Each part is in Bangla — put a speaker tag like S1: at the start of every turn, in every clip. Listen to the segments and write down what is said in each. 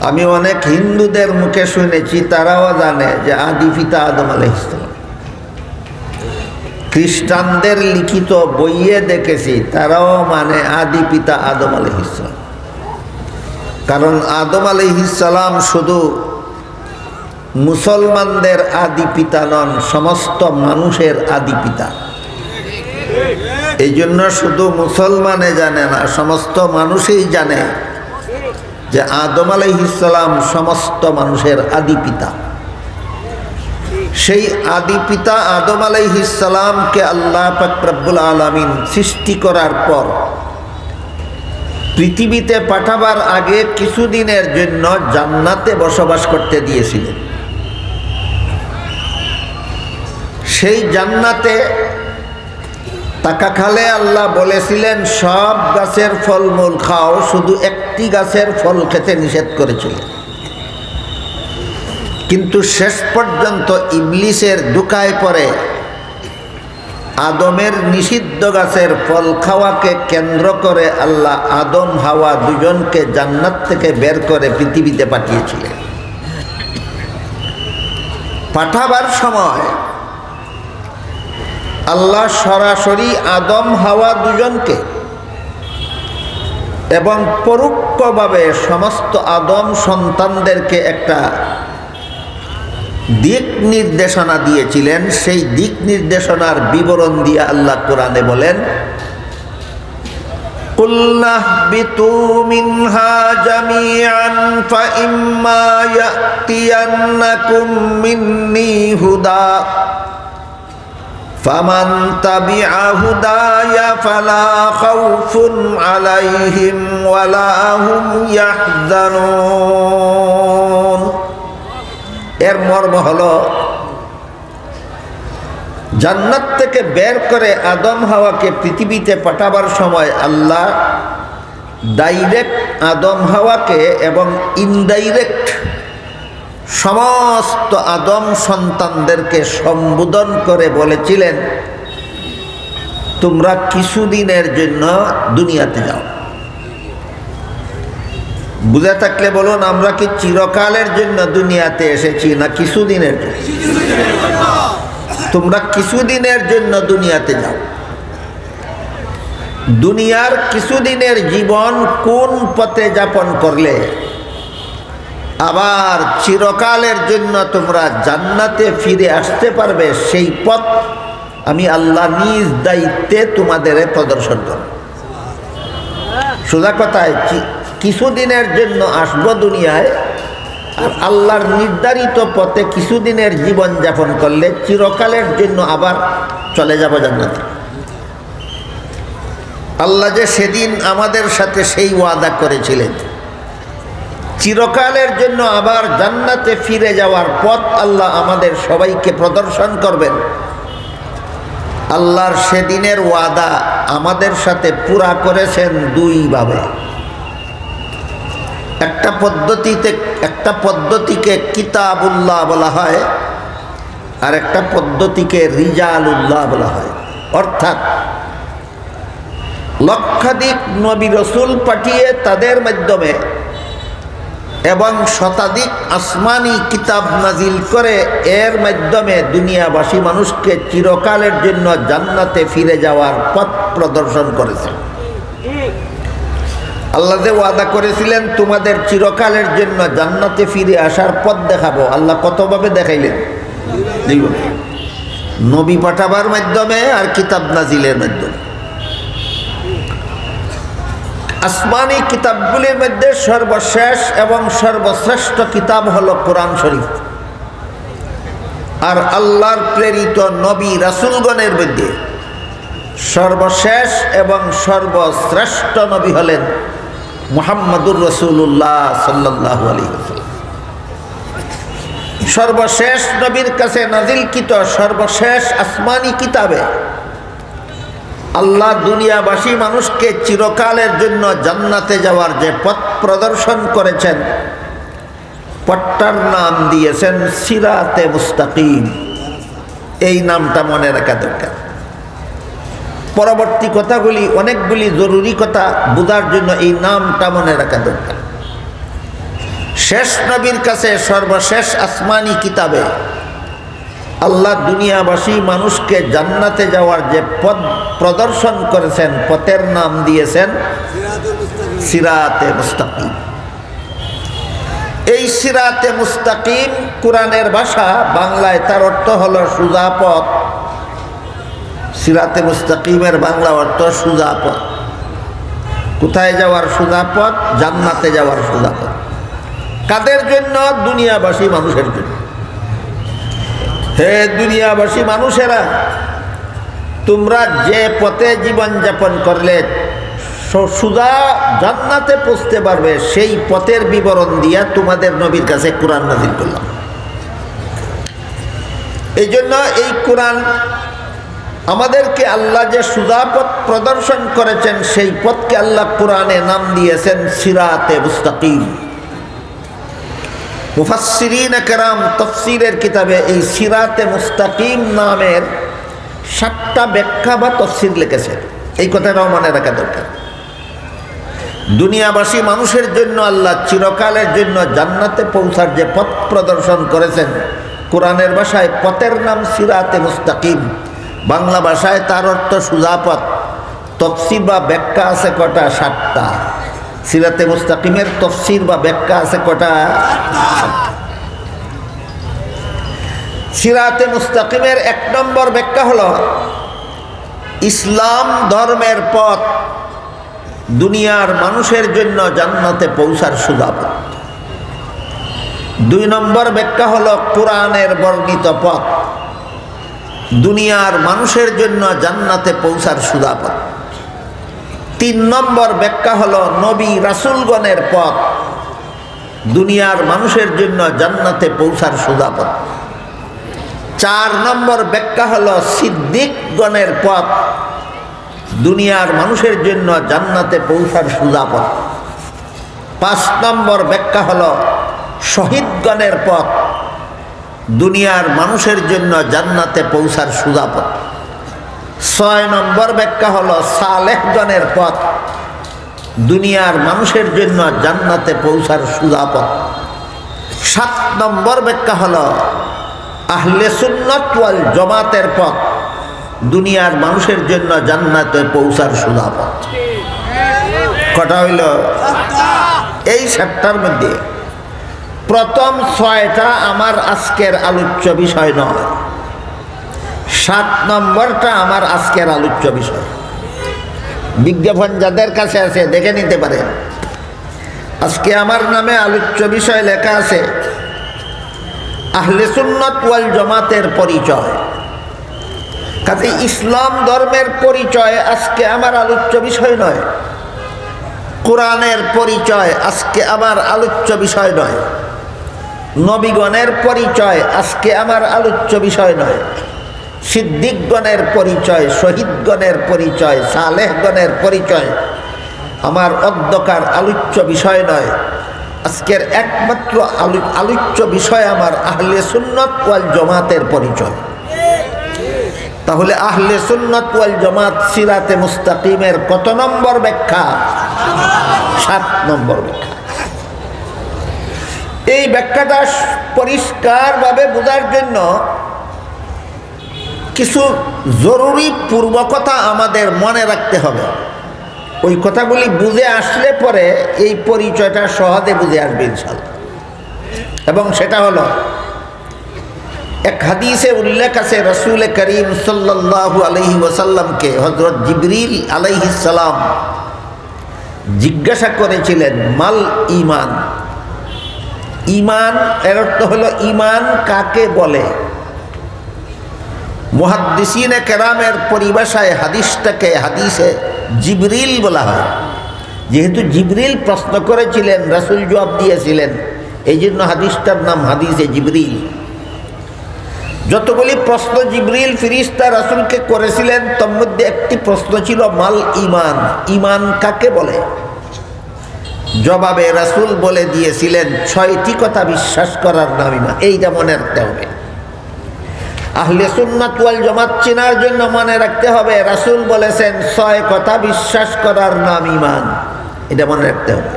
S1: আমি অনেক হিন্দুদের মুখে শুনেছি, তারাও জানে যে আদি পিতা আদম আলাইহিস সালাম। খ্রিস্টানদের লিখিত বইয়ে দেখেছি, তারাও মানে আদি পিতা আদম আলাইহিস সালাম। কারণ আদম আলাইহিস সালাম শুধু মুসলমানদের আদি পিতা নন, সমস্ত মানুষের আদি পিতা। এই জন্য শুধু মুসলমানে জানে না, সমস্ত মানুষই জানে যে আদম আলাইহিস সালাম সমস্ত মানুষের আদি পিতা। সেই আদি পিতা আদম আলাইহিস সালামকে আল্লাহ পাক রব্বুল আলামিন সৃষ্টি করার পর পৃথিবীতে পাঠাবার আগে কিছুদিনের জন্য জান্নাতে বসবাস করতে দিয়েছিলেন। সেই জান্নাতে থাকাকালে আল্লাহ বলেছিলেন সব গাছের ফলমূল খাও, শুধু একটি গাছের ফল খেতে নিষেধ করেছিলেন। কিন্তু শেষ পর্যন্ত ইবলিসের ধোঁকায় পড়ে আদমের নিষিদ্ধ গাছের ফল খাওয়াকে কেন্দ্র করে আল্লাহ আদম হাওয়া দুজনকে জান্নাত থেকে বের করে পৃথিবীতে পাঠিয়েছিলেন। পাঠাবার সময় আল্লাহ সরাসরি আদম হাওয়া দুজনকে এবং পরোক্ষভাবে সমস্ত আদম সন্তানদেরকে একটা দিক নির্দেশনা দিয়েছিলেন। সেই দিক নির্দেশনার বিবরণ দিয়ে আল্লাহ কোরআনে বলেন, কুল্না বিতু মিনহা জামিআন ফাইম্মা ইয়াতিয়ান্নাকুম মিন্নি হুদা ফামান তাবিআ হুদায়া ফালা খাউফুন আলাইহিম ওয়ালা হুম ইয়াহজানুন। এর মর্ম হলো, জান্নাত থেকে বের করে আদম হাওয়াকে পৃথিবীতে পাঠাবার সময় আল্লাহ ডাইরেক্ট আদম হাওয়াকে এবং ইনডাইরেক্ট সমস্ত আদম সন্তানদেরকে সম্বোধন করে বলেছিলেন, তোমরা কিছুদিনের জন্য দুনিয়াতে যাও। বুঝে থাকলে বলুন, আমরা কি চিরকালের জন্য দুনিয়াতে এসেছি না কিছুদিনের জন্য? তোমরা কিছুদিনের জন্য দুনিয়াতে যাও। দুনিয়ার কিছুদিনের জীবন কোন পথে যাপন করলে আবার চিরকালের জন্য তোমরা জান্নাতে ফিরে আসতে পারবে, সেই পথ আমি আল্লাহ নিজ দায়িত্বে তোমাদের প্রদর্শন করব। সোজা কথায় কিছুদিনের জন্য আসবো দুনিয়ায়, আর আল্লাহর নির্ধারিত পথে কিছুদিনের জীবন যাপন করলে চিরকালের জন্য আবার চলে যাব জান্নাতে। আল্লাহ যে সেদিন আমাদের সাথে সেই ওয়াদা করেছিলেন, চিরকালের জন্য আবার জান্নাতে ফিরে যাওয়ার পথ আল্লাহ আমাদের সবাইকে প্রদর্শন করবেন। আল্লাহর সেদিনের ওয়াদা আমাদের সাথে পুরা করেছেন দুইভাবে। একটা পদ্ধতিকে কিতাবুল্লাহ বলা হয়, আর একটা পদ্ধতিকে রিজালুল্লাহ বলা হয়। অর্থাৎ লক্ষাধিক নবী রসুল পাঠিয়ে তাদের মাধ্যমে এবং শতাধিক আসমানি কিতাব নাজিল করে এর মাধ্যমে দুনিয়াবাসী মানুষকে চিরকালের জন্য জান্নাতে ফিরে যাওয়ার পথ প্রদর্শন করেছেন। আল্লাহ যে ওয়াদা করেছিলেন তোমাদের চিরকালের জন্য জান্নাতে ফিরে আসার পথ দেখাবো, আল্লাহ কতভাবে দেখাইলেন? নবী পাঠাবার মাধ্যমে আর কিতাব নাজিলের মাধ্যমে। আসমানি কিতাবগুলির মধ্যে সর্বশেষ এবং সর্বশ্রেষ্ঠ কিতাব হলো কোরআন শরীফ। আর আল্লাহর প্রেরিত নবী রাসূলগণের মধ্যে সর্বশেষ এবং সর্বশ্রেষ্ঠ নবী হলেন মুহাম্মদুর রাসূলুল্লাহ সাল্লাল্লাহু আলাইহি ওয়াসাল্লাম। সর্বশেষ নবীর কাছে নাজিলকৃত সর্বশেষ আসমানি কিতাবে আল্লাহ দুনিয়াবাসী মানুষকে চিরকালের জন্য জান্নাতে যাওয়ার যে পথ প্রদর্শন করেছেন, পথটার নাম দিয়েছেন সিরাতে মুস্তাকিম। এই নামটা মনে রাখা দরকার। পরবর্তী কথাগুলি অনেকগুলি জরুরি কথা বোঝার জন্য এই নামটা মনে রাখা দরকার। শেষ নবীর কাছে সর্বশেষ আসমানি কিতাবে আল্লাহ দুনিয়াবাসী মানুষকে জান্নাতে যাওয়ার যে পথ প্রদর্শন করেছেন, পথের নাম দিয়েছেন সিরাতে মুস্তাকিম। এই সিরাতে মুস্তাকিম কোরআনের ভাষা, বাংলায় তার অর্থ হলো সোজা পথ। সিরাতে মুস্তাকিমের বাংলা অর্থ সোজা পথ। কোথায় যাওয়ার সোজা পথ? জান্নাতে যাওয়ার সোজা পথ। কাদের জন্য? দুনিয়াবাসী মানুষের জন্য। হে দুনিয়াবাসী মানুষেরা, তোমরা যে পথে জীবনযাপন করলে সোজা জান্নাতে পৌঁছতে পারবে, সেই পথের বিবরণ দিয়া তোমাদের নবীর কাছে কোরআন নাযিল করলাম। এই জন্য এই কোরআন আমাদেরকে আল্লাহ যে সোজা পথ প্রদর্শন করেছেন, সেই পথকে আল্লাহ কোরআনে নাম দিয়েছেন সিরাতে মুস্তাকিম। মুফাসসিরিন কেরাম তাফসীরের কিতাবে এই সিরাতে মুস্তাকিম নামের 7টা ব্যাখ্যা বা তাফসীর লিখেছে। এই কথাটাও মনে রাখা দরকার। দুনিয়াবাসী মানুষের জন্য আল্লাহ চিরকালের জন্য জান্নাতে পৌঁছার যে পথ প্রদর্শন করেছেন, কোরআনের ভাষায় পথের নাম সিরাতে মুস্তাকিম, বাংলা ভাষায় তার অর্থ সোজা পথ। তাফসীর বা ব্যাখ্যা আছে কটা? 7টা। সিরাতে মুস্তাকিমের তাফসীর বা ব্যাখ্যা আছে কটা? সিরাতে মুস্তাকিমের 1 নম্বর ব্যাখ্যা হলো ইসলাম ধর্মের পথ, দুনিয়ার মানুষের জন্য জান্নাতে পৌঁছার সোজা পথ। 2 নম্বর ব্যাখ্যা হলো কোরআনের বর্ণিত পথ, দুনিয়ার মানুষের জন্য জান্নাতে পৌঁছার সোজা পথ। 3 নম্বর ব্যাখ্যা হলো নবী রাসূলগণের পথ, দুনিয়ার মানুষের জন্য জান্নাতে পৌঁছার সোজা পথ। 4 নম্বর ব্যাখ্যা হলো সিদ্দিকগণের পথ, দুনিয়ার মানুষের জন্য জান্নাতে পৌঁছার সোজা পথ। 5 নম্বর ব্যাখ্যা হলো শহীদগণের পথ, দুনিয়ার মানুষের জন্য জান্নাতে পৌঁছার সোজা পথ। 6 নম্বর ব্যাখ্যা হলো সালেহগণের পথ, দুনিয়ার মানুষের জন্য জান্নাতে পৌঁছার সোজা পথ। 7 নম্বর ব্যাখ্যা হলো আহলে সুন্নাত ওয়াল জামাতের পথ, দুনিয়ার মানুষের জন্য জান্নাতে পৌঁছার সোজা পথ। কটা হইল? এই 7টার মধ্যে প্রথম 6টা আমার আজকের আলোচ্য বিষয় নয়, 7 নম্বরটা আমার আজকের আলোচ্য বিষয়। বিজ্ঞাপন যাদের কাছে আছে দেখে নিতে পারেন। আজকে আমার নামে আলোচ্য বিষয় লেখা আছে আহলে সুন্নাত ওয়াল জামাতের পরিচয়। কাজে ইসলাম ধর্মের পরিচয় আজকে আমার আলোচ্য বিষয় নয়, কোরআনের পরিচয় আজকে আমার আলোচ্য বিষয় নয়, নবীগণের পরিচয় আজকে আমার আলোচ্য বিষয় নয়, সিদ্দিকগণের পরিচয়, শহীদগণের পরিচয়, সালেহগণের পরিচয় আমার অধ্যকার আলোচ্য বিষয় নয়। আজকের একমাত্র আলোচ্য বিষয় আমার আহলে সুন্নাত ওয়াল জামাতের পরিচয়। তাহলে আহলে সুন্নাত ওয়াল জামাত সিরাতে মুস্তাকিমের কত নম্বর ব্যাখ্যা? 7 নম্বর ব্যাখ্যা। এই ব্যাখ্যাটা পরিষ্কারভাবে বোঝার জন্য কিছু জরুরি পূর্ব কথা আমাদের মনে রাখতে হবে। ওই কথাগুলি বুঝে আসলে পরে এই পরিচয়টা সহজে বুঝে আসবে ইনশাআল্লাহ। এবং সেটা হলো, এক হাদিসে উল্লেখ আছে রাসূল করিম সাল্লাল্লাহু আলাইহি ওয়াসাল্লামকে হযরত জিবরিল আলাইহিস সালাম জিজ্ঞাসা করেছিলেন মাল ঈমান। ঈমান এর অর্থ হলো ঈমান কাকে বলে। মুহাদ্দিসিনে কেরামের পরিভাষায় হাদিসটাকে হাদিসে জিবরিল বলা হয়। যেহেতু জিবরিল প্রশ্ন করেছিলেন, রাসূল জবাব দিয়েছিলেন, এই জন্য হাদিসটার নাম হাদিসে জিবরিল। যতগুলি প্রশ্ন জিবরিল ফেরেশতা রাসূলকে করেছিলেন, তার মধ্যে একটি প্রশ্ন ছিল মাল ঈমান, ঈমান কাকে বলে। জবাবে রাসূল বলে দিয়েছিলেন 6টি কথা বিশ্বাস করার নাম ঈমান। এইটা মনে রাখতে হবে। আহলে সুন্নাত ওয়াল জামাত চেনার জন্য মনে রাখতে হবে রাসূল বলেছেন 6 কথা বিশ্বাস করার নাম ঈমান। এটা মনে রাখতে হবে।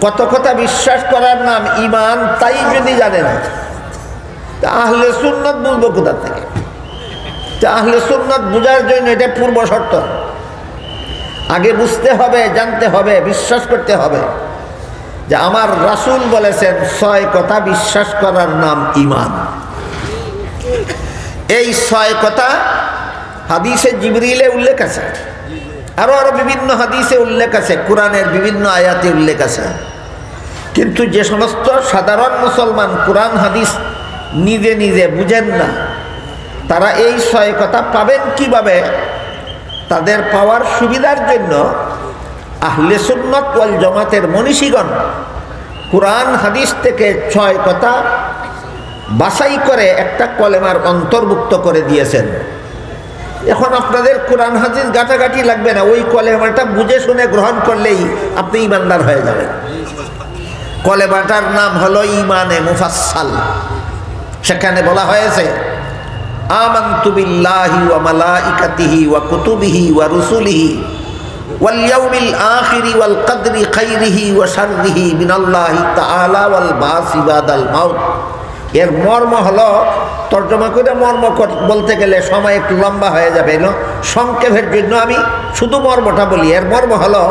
S1: কত কথা বিশ্বাস করার নাম ঈমান, তাই যদি জানে না, তা আহলে সুন্নাত বুঝবো কোথা থেকে? তা আহলে সুন্নাত বোঝার জন্য এটা পূর্ব শর্ত। আগে বুঝতে হবে, জানতে হবে, বিশ্বাস করতে হবে যে আমার রাসূল বলেছেন 6 কথা বিশ্বাস করার নাম ঈমান। এই 6 কথা হাদিসে জিবরিলে উল্লেখ আছে, আরো বিভিন্ন হাদিসে উল্লেখ আছে, কোরআনের বিভিন্ন আয়াতে উল্লেখ আছে। কিন্তু যে সমস্ত সাধারণ মুসলমান কোরআন হাদিস নিজে নিজে বুঝেন না, তারা এই 6 কথা পাবেন কিভাবে? তাদের পাওয়ার সুবিধার জন্য আহলে সুন্নাত ওয়াল জামাতের মনীষীগণ কোরআন হাদিস থেকে 6 কথা বাছাই করে একটা কলেমার অন্তর্ভুক্ত করে দিয়েছেন। এখন আপনাদের কোরআন হাদিস ঘাটাঘাটি লাগবে না, ওই কলেমাটা বুঝে শুনে গ্রহণ করলেই আপনি ঈমানদার হয়ে যাবেন। কলেমাটার নাম হলো ঈমানে মুফাসসাল। সেখানে বলা হয়েছে আমানতু বিল্লাহি ওয়া মালাইকাতিহি ওয়া কুতুবিহি ওয়া রুসুলিহি ওয়াল ইয়াউমিল আখিরি ওয়াল কদরি খাইরিহি ওয়া শাররিহি মিনাল্লাহি তাআলা ওয়াল বাসি বাদাল মাউত। এর মর্ম হলো, তর্জমা করে মর্ম বলতে গেলে সময় একটু লম্বা হয়ে যাবে, সংক্ষেপের জন্য আমি শুধু মর্মটা বলি। এর মর্ম হলো,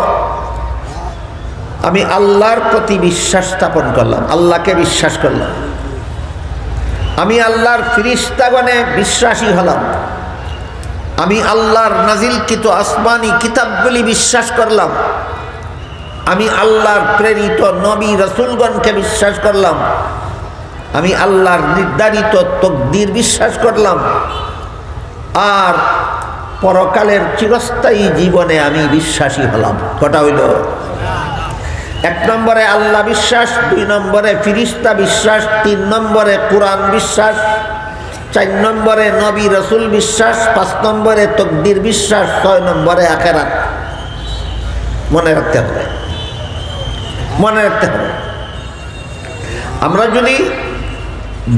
S1: আমি আল্লাহর প্রতি বিশ্বাস স্থাপন করলাম, আল্লাহকে বিশ্বাস করলাম। আমি আল্লাহর ফিরিস্তাগণে বিশ্বাসী হলাম। আমি আল্লাহর নাজিলকৃত আসমানি কিতাবগুলি বিশ্বাস করলাম। আমি আল্লাহর প্রেরিত নবী রাসূলগণকে বিশ্বাস করলাম। আমি আল্লাহর নির্ধারিত তকদির বিশ্বাস করলাম। আর পরকালের চিরস্থায়ী জীবনে আমি বিশ্বাসী হলাম। কটা হইল? 1 নম্বরে আল্লাহ বিশ্বাস, 2 নম্বরে ফিরিস্তা বিশ্বাস, 3 নম্বরে কোরআন বিশ্বাস, 4 নম্বরে নবী রাসূল বিশ্বাস, 5 নম্বরে তকদির বিশ্বাস, 6 নম্বরে আখিরাত। মনে রাখতে হবে, মনে রাখতে হবে। আমরা যদি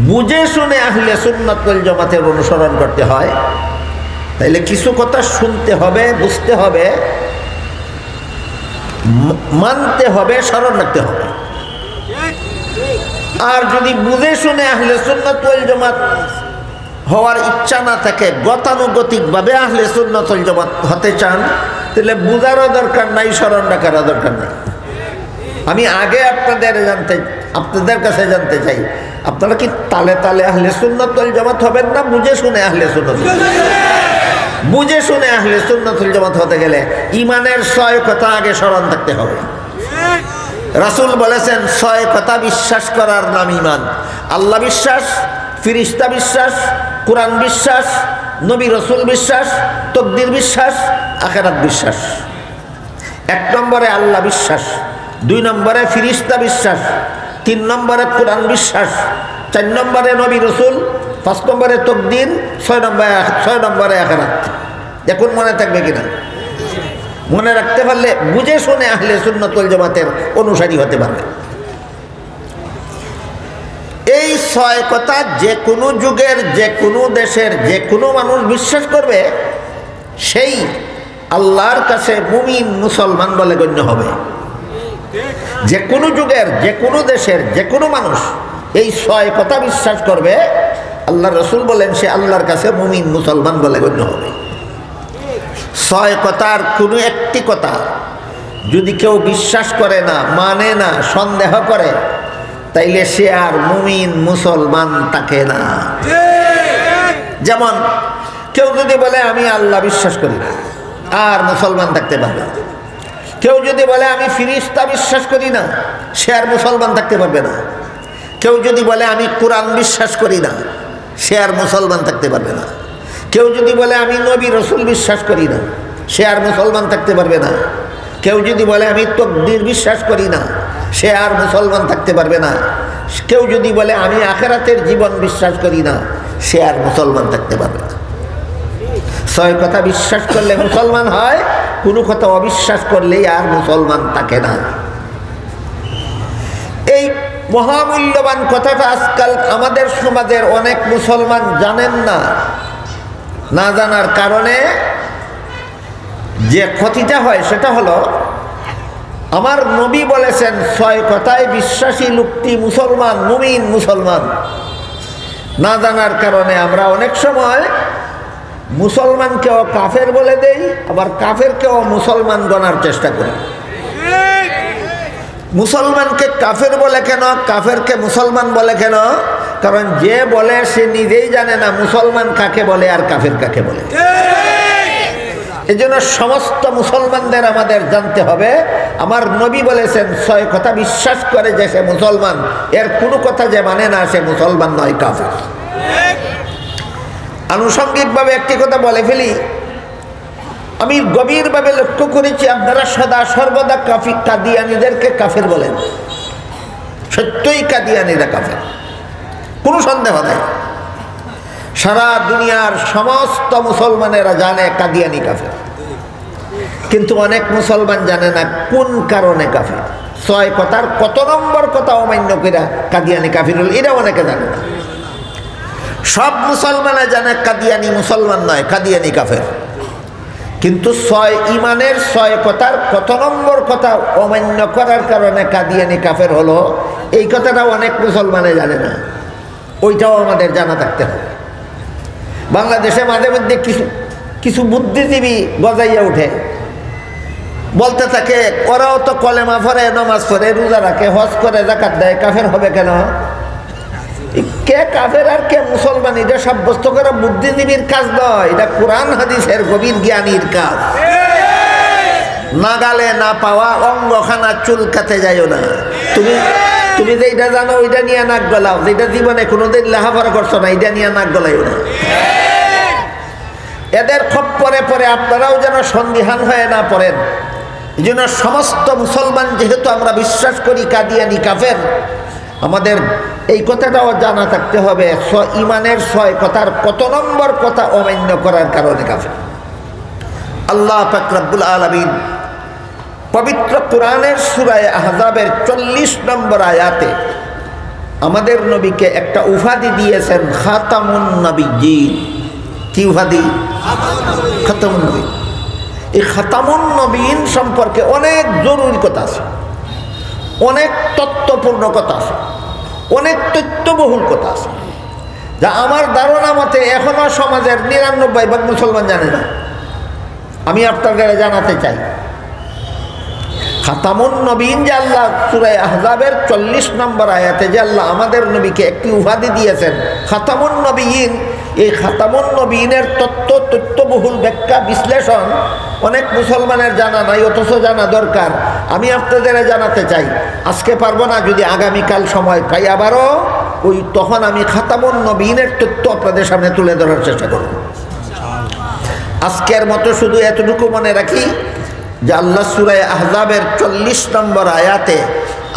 S1: বুঝে শুনে আহলে সুন্নাত ওয়াল জামাতের অনুসরণ করতে হয়, তাইলে কিছু কথা শুনতে হবে, বুঝতে হবে, মানতে হবে, স্মরণ রাখতে হবে। আর যদি বুঝে শুনে আহলে সুন্নাত ওয়াল জামাত হওয়ার ইচ্ছা না থাকে, গতানুগতিকভাবে আহলে সুন্নাত ওয়াল জামাত হতে চান, তাহলে বুঝারও দরকার নাই, স্মরণ রাখারও দরকার নাই। আমি আগে আপনাদের কাছে জানতে চাই, আপনারা কি তালে তালে আহলে সুন্নাত ওয়াল জামাত হবেন না বুঝে শুনে আহলে সুন্নাত? বুঝে শুনে আহলে সুন্নাত ওয়াল জামাত হতে গেলে ঈমানের 6 কথা আগে স্মরণ থাকতে হবে। রাসূল বলেছেন 6 কথা বিশ্বাস করার নাম ঈমান। আল্লাহ বিশ্বাস, ফিরিস্তা বিশ্বাস, কোরআন বিশ্বাস, নবী রাসূল বিশ্বাস, তকদির বিশ্বাস, আখিরাত বিশ্বাস। 1 নম্বরে আল্লাহ বিশ্বাস, 2 নম্বরে ফিরিস্তা বিশ্বাস, 3 নম্বরে কোরআন বিশ্বাস, 4 নম্বরে নবী রাসূল, 5 নম্বরে তকদির, 6 নম্বরে আখিরাত। দেখুন মনে থাকবে কিনা? মনে রাখতে পারলে বুঝে শুনে আহলে সুন্নাত ওয়াল জামাতের অনুসারী হতে পারবে। এই 6 কথা যে কোনো যুগের, যে কোনো দেশের, যে কোনো মানুষ বিশ্বাস করবে, সেই আল্লাহর কাছে মুমিন মুসলমান বলে গণ্য হবে। যে কোনো যুগের, যে কোনো দেশের, যে কোনো মানুষ এই 6 কথা বিশ্বাস করবে, আল্লাহ রাসূল বলেন সে আল্লাহর কাছে মুমিন মুসলমান বলে গণ্য হবে। 6 কথার কোনো একটি কথা যদি কেউ বিশ্বাস করে না, মানে না, সন্দেহ করে, তাইলে সে আর মুমিন মুসলমান থাকে না। যেমন কেউ যদি বলে আমি আল্লাহ বিশ্বাস করি না, আর মুসলমান থাকতে পারবে না। কেউ যদি বলে আমি ফিরিস্তা বিশ্বাস করি না, সে আর মুসলমান থাকতে পারবে না। কেউ যদি বলে আমি কোরআন বিশ্বাস করি না, সে আর মুসলমান থাকতে পারবে না। কেউ যদি বলে আমি নবী রাসূল বিশ্বাস করি না, সে আর মুসলমান থাকতে পারবে না। কেউ যদি বলে আমি তকদির বিশ্বাস করি না, সে আর মুসলমান থাকতে পারবে না। কেউ যদি বলে আমি আখিরাতের জীবন বিশ্বাস করি না, সে আর মুসলমান থাকতে পারবে না। 6 কথা বিশ্বাস করলে মুসলমান হয়, কোনো কথা অবিশ্বাস করলেই আর মুসলমান থাকে না। এই মহামূল্যবান কথাটা আজকাল আমাদের সমাজের অনেক মুসলমান জানেন না। না জানার কারণে যে ক্ষতিটা হয় সেটা হলো আমার নবী বলেছেন 6 কথায় বিশ্বাসী লোকটি মুসলমান, মুমিন মুসলমান। না জানার কারণে আমরা অনেক সময় মুসলমানকেও কাফের বলে দেই, আবার কাফেরকেও মুসলমান গণার চেষ্টা করি। মুসলমানকে কাফের বলে কেন, কাফেরকে মুসলমান বলে কেন? কারণ যে বলে সে নিজেই জানে না মুসলমান কাকে বলে আর কাফের কাকে বলে। এই জন্য সমস্ত মুসলমানদের আমাদের জানতে হবে, আমার নবী বলেছেন 6 কথা বিশ্বাস করে যে সে মুসলমান, এর কোনো কথা যে মানে না সে মুসলমান নয়, কাফের। আনুষঙ্গিকভাবে একটি কথা বলে ফেলি, আমি গভীরভাবে লক্ষ্য করেছি আপনারা সদা সর্বদা কাদিয়ানীদেরকে কাফের বলেন। সত্যই কাদিয়ানীরা কাফের, কোনো সন্দেহ নাই। সারা দুনিয়ার সমস্ত মুসলমানেরা জানে কাদিয়ানী কাফের, কিন্তু অনেক মুসলমান জানে না কোন কারণে কাফের। 6 কথার কত নম্বর কথা অমান্য করে কাদিয়ানী কাফের হল, এটা অনেকে জানে না। সব মুসলমানে জানে কাদিয়ানী মুসলমান নয়, কাদিয়ানী কাফের। কিন্তু 6 ইমানের 6 কথার কত নম্বর কথা অমান্য করার কারণে কাদিয়ানী কাফের হলো, এই কথাটা অনেক মুসলমানে জানে না। ওইটাও আমাদের জানা থাকতে হবে। বাংলাদেশে মাঝে মধ্যে কিছু বুদ্ধিজীবী গজাইয়া উঠে, বলতে থাকে ওরাও তো কলেমা পড়ে, নামাজ পড়ে, রোজা রাখে, হজ করে, যাকাত দেয়, কাফের হবে কেন? কে কাফের আর কে মুসলমান এটা সাব্যস্ত করা বুদ্ধিজীবীর কাজ নয়, এটা কোরআন হাদিসের গভীর জ্ঞানীর কাজ। নাগালে না পাওয়া অঙ্গখানা চুলকাতে যাইও না। তুমি যেটা জানো ওইটা নিয়ে নাক গলাও, যেটা জীবনে কোনোদিন লেখাপড়া করছো না এটা নিয়ে নাক গলাইও না। এদের খপ্পরে পরে আপনারাও যেন সন্দিহান হয়ে না পড়েন। এই জন্য সমস্ত মুসলমান যেহেতু আমরা বিশ্বাস করি কাদিয়ানী কাফের, আমাদের এই কথাটাও জানা থাকতে হবে ইমানের 6 কথার কত নম্বর কথা অমান্য করার কারণে কাফের। আল্লাহ পাক রব্বুল আলামিন পবিত্র কোরআনের সূরা আহজাবের 40 নম্বর আয়াতে আমাদের নবীকে একটা উপাধি দিয়েছেন, খাতামুন নবিয়্যিন। কি উপাধি? খাতামুন নবিয়্যিন। এই খাতামুন নবিয়্যিন সম্পর্কে অনেক জরুরি কথা আছে, অনেক তত্ত্বপূর্ণ কথা আছে, অনেক তথ্যবহুল কথা আছে, যা আমার ধারণা মতে এখনো সমাজের 99% মুসলমান জানে না। আমি আপনাদের জানাতে চাই, খাতামুন নবীন যে আল্লাহ সূরা আহজাবের 40 নম্বর আয়াতে যে আল্লাহ আমাদের নবীকে একটি উপাধি দিয়েছেন খাতামুন নবীন, এই খাতামুন নবীনের তথ্যবহুল ব্যাখ্যা বিশ্লেষণ অনেক মুসলমানের জানা নাই, অথচ জানা দরকার। আমি আপনাদের জানাতে চাই, আজকে পারবো না, যদি আগামীকাল সময় পাই আবারও তখন আমি খাতামুন নবীনের তথ্য আপনাদের সামনে তুলে ধরার চেষ্টা করব। আজকের মতো শুধু এতটুকু মনে রাখি যে আল্লাহ সূরা আহজাবের 40 নম্বর আয়াতে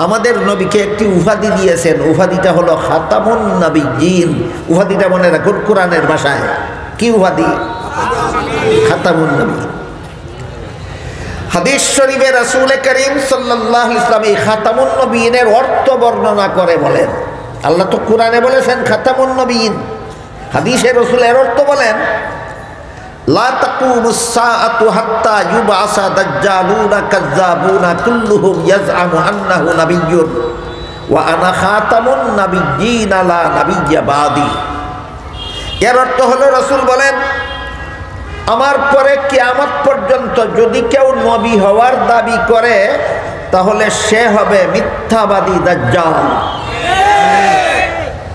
S1: আমাদের নবীকে একটি উপাধি দিয়েছেন, উপাধিটা হলো খাতামুন নবিয়্যিন। উপাধিটা মনে রাখুন কোরআনের ভাষায়। কি উপাধি? খাতামুন নবিয়্যিন। হাদিস শরীফে রাসূল করিম সাল্লাল্লাহু আলাইহি ওয়াসাল্লাম এই খাতামুন নবিয়্যিনের অর্থ বর্ণনা করে বলেন, আল্লাহ তো কোরআনে বলেছেন খাতামুন নবিয়্যিন, হাদিসে রাসূলের অর্থ বলেন, লা তাকুমুস সাআতু হাত্তা ইউবআসা দাজ্জালুনা কাযযাবুনা কুল্লুহুম ইয়াজআমু আন্নাহু নাবিয়্যুন ওয়া আনা খাতামুন নাবিয়্যিন লা নাবিয়্যা বাদি। এর অর্থ হলো রাসূল বলেন, আমার পরে কিয়ামত পর্যন্ত যদি কেউ নবী হওয়ার দাবি করে তাহলে সে হবে মিথ্যাবাদী দাজ্জাল।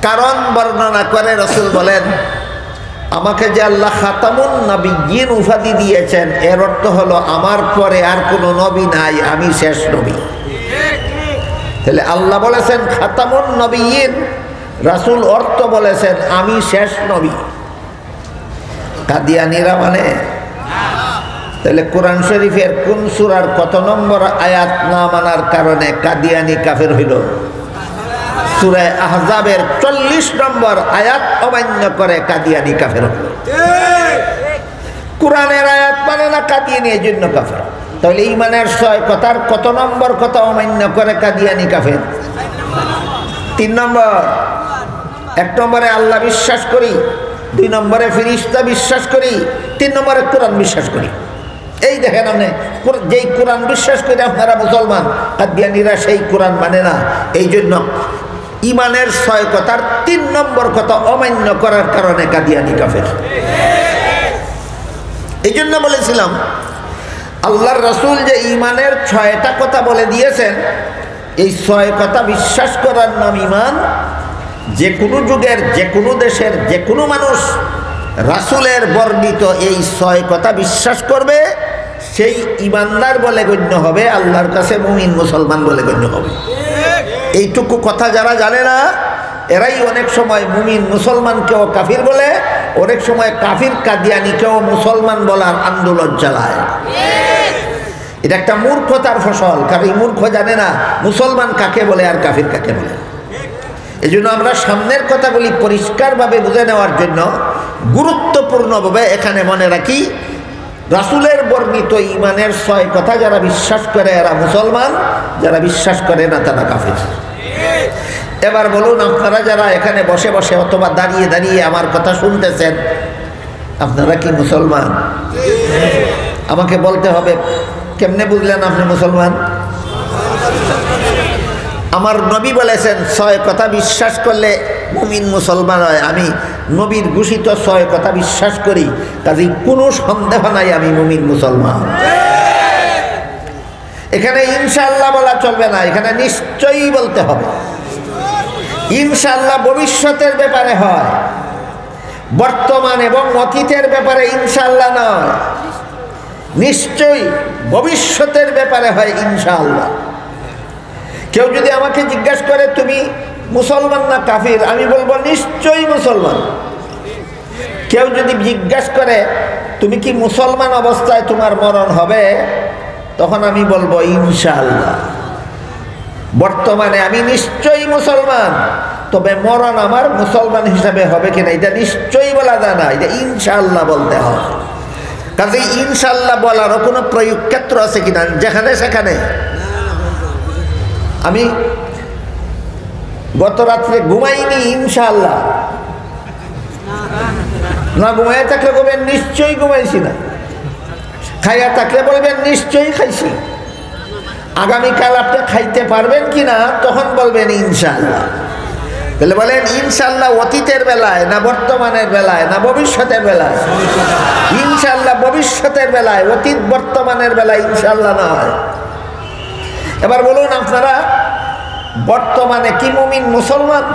S1: কারণ বর্ণনা করে রাসূল বলেন, আমাকে যে আল্লাহ খাতামুন নবিয়্যিন উপাধি দিয়েছেন এর অর্থ হলো আমার পরে আর কোনো নবী নাই, আমি শেষ নবী। তাহলে আল্লাহ বলেছেন খাতামুন নবিয়্যিন, রাসূল অর্থ বলেছেন আমি শেষ নবী। কাদিয়ানীরা মানে? তাহলে কোরআন শরীফের কোন সূরার কত নম্বর আয়াত না মানার কারণে কাদিয়ানী কাফের হইল? সূরা আহজাবের 40 নম্বর আয়াত অমান্য করে কাদিয়ানী কাফের হলো। কোরআনের আয়াত মানে না, কাদিয়ানী এর জন্য কাফের। তাহলে ঈমানের 6 কথার কত নম্বর কথা অমান্য করে কাদিয়ানী কাফের? 3 নম্বর। 1 নম্বরে আল্লাহ বিশ্বাস করি, 2 নম্বরে ফেরেশতা বিশ্বাস করি, 3 নম্বরে কোরআন বিশ্বাস করি। এই দেখেন আপনি যেই কোরআন বিশ্বাস করে আপনারা মুসলমান, কাদিয়ানীরা সেই কোরআন মানে না। এই জন্য ইমানের 6 কথার 3 নম্বর কথা অমান্য করার কারণে কাদিয়ানী কাফের। এই জন্য বলেছিলাম আল্লাহর রাসূল যে ইমানের 6টা কথা বলে দিয়েছেন, এই 6 কথা বিশ্বাস করার নাম ইমান। যে কোনো যুগের, যে কোনো দেশের, যে কোনো মানুষ রাসূলের বর্ণিত এই 6 কথা বিশ্বাস করবে, সেই ইমানদার বলে গণ্য হবে, আল্লাহর কাছে মুমিন মুসলমান বলে গণ্য হবে। এইটুকু কথা যারা জানে না, এরাই অনেক সময় মুমিন মুসলমানকেও কাফির বলে, অনেক সময় কাফির কাদিয়ানীকেও মুসলমান বলার আন্দোলন চালায়। এটা একটা মূর্খতার ফসল, কারণ এই মূর্খ জানে না মুসলমান কাকে বলে আর কাফির কাকে বলে। এই জন্য আমরা সামনের কথাগুলি পরিষ্কারভাবে বুঝে নেওয়ার জন্য গুরুত্বপূর্ণভাবে এখানে মনে রাখি, রাসূলের বর্ণিত ইমানের 6 কথা যারা বিশ্বাস করে এরা মুসলমান, যারা বিশ্বাস করে না তারা কাফির। এবার বলুন, আপনারা যারা এখানে বসে বসে অথবা দাঁড়িয়ে দাঁড়িয়ে আমার কথা শুনতেছেন, আপনারা কি মুসলমান? আমাকে বলতে হবে, কেমনে বুঝলেন আপনি মুসলমান? আমার নবী বলেছেন 6 কথা বিশ্বাস করলে মুমিন মুসলমান হয়। আমি নবীর ঘোষিত 6 কথা বিশ্বাস করি, কাজেই কোনো সন্দেহ নাই আমি মুমিন মুসলমান। এখানে ইনশাআল্লাহ বলা চলবে না, এখানে নিশ্চয়ই বলতে হবে। ইনশাআল্লাহ ভবিষ্যতের ব্যাপারে হয়, বর্তমান এবং অতীতের ব্যাপারে ইনশাআল্লাহ নয়, নিশ্চয়ই ভবিষ্যতের ব্যাপারে হয় ইনশাআল্লাহ। কেউ যদি আমাকে জিজ্ঞাসা করে তুমি মুসলমান না কাফির, আমি বলবো নিশ্চয়ই মুসলমান। কেউ যদি জিজ্ঞাসা করে তুমি কি মুসলমান অবস্থায় তোমার মরণ হবে, তখন আমি বলবো ইনশাআল্লাহ। বর্তমানে আমি নিশ্চয়ই মুসলমান, তবে মরণ আমার মুসলমান হিসাবে হবে কিনা এটা নিশ্চয়ই বলা যায় না, এটা ইনশাআল্লাহ বলতে হয়। কাজে ইনশাআল্লাহ বলারও কোনো প্রয়োগ ক্ষেত্র আছে কিনা, যেখানে সেখানে। আমি গত রাত্রে ঘুমাইনি ইনশাআল্লাহ, না ঘুমাইয়া থাকলে বলবেন নিশ্চয়ই ঘুমাইছি না, খাইয়া থাকলে বলবেন নিশ্চয়ই খাইছি। আগামীকাল আপনি খাইতে পারবেন কিনা তখন বলবেন ইনশাআল্লাহ। তাহলে বলেন ইনশাআল্লাহ অতীতের বেলায় না বর্তমানের বেলায় না ভবিষ্যতের বেলায়? ইনশাআল্লাহ ভবিষ্যতের বেলায়, অতীত বর্তমানের বেলায় ইনশাআল্লাহ নয়। এবার বলুন, আপনারা বর্তমানে কি মুমিন মুসলমান?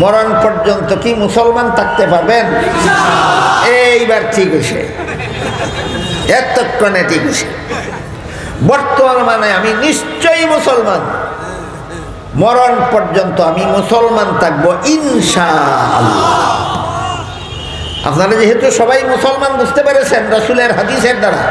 S1: মরণ পর্যন্ত কি মুসলমান থাকতে পারবেন? এইবার ঠিক হয়েছে, এতক্ষণে ঠিক হয়েছে। বর্তমানে আমি নিশ্চয়ই মুসলমান, মরণ পর্যন্ত আমি মুসলমান থাকবো ইনশাআল্লাহ। আপনারা যেহেতু সবাই মুসলমান বুঝতে পেরেছেন রাসূলের হাদিসের দ্বারা,